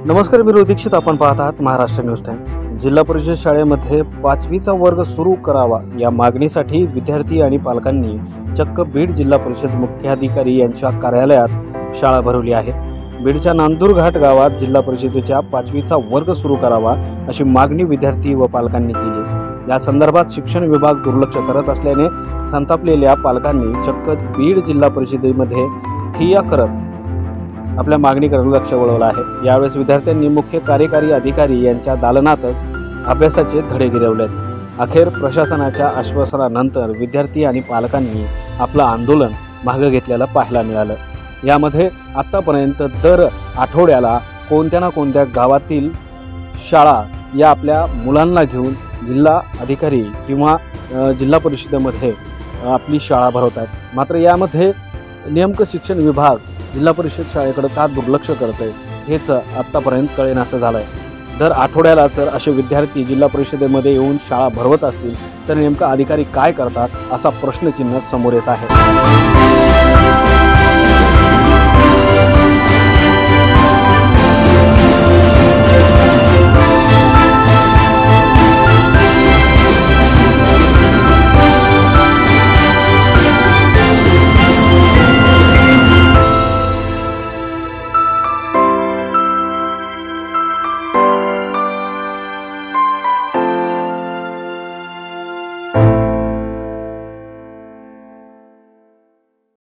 नमस्कार, मी रोहित दीक्षित. आपण पाहत आहात महाराष्ट्र न्यूज टाइम. जिल्हा परिषद शाळेमध्ये 5वीचा वर्ग सुरू करावा या मागणीसाठी विद्यार्थी आणि पालकांनी चक्क बीड जिल्हा परिषद मुख्याधिकारी यांच्या कार्यालयात शाळा भरवली आहे. बीडच्या नांदूरघाट गावात जिल्हा परिषदेच्या 5वीचा वर्ग सुरू करावा अशी मागणी विद्यार्थी व पालकांनी केली. या संदर्भात शिक्षण विभाग दुर्लक्ष करत असल्याने संतापलेल्या पालकांनी चक्क बीड जिल्हा परिषदेमध्ये ठिय्या करत आपल्या मागणीकडे लक्ष वळवलं आहे. यावेळेस विद्यार्थ्यांनी मुख्य कार्यकारी अधिकारी यांच्या दालनातच अभ्यासाचे धडे गिरवले. अखेर प्रशासनाच्या आश्वासनानंतर विद्यार्थी आणि पालकांनी आपलं आंदोलन मागे घेतलेलं पाहायला मिळालं. यामध्ये आत्तापर्यंत दर आठवड्याला कोणत्या ना कोणत्या गावातील शाळा या आपल्या मुलांना घेऊन जिल्हा अधिकारी किंवा जिल्हा परिषदेमध्ये आपली शाळा भरवतात. मात्र यामध्ये नेमकं शिक्षण विभाग जिल्हा परिषद शाळेकडे का दुर्लक्ष करत आहे हेच आत्तापर्यंत कळेनासं झालं आहे. दर आठवड्याला जर असे विद्यार्थी जिल्हा परिषदेमध्ये येऊन शाळा भरवत असतील तर नेमका अधिकारी काय करतात असा प्रश्नचिन्ह समोर येत आहे.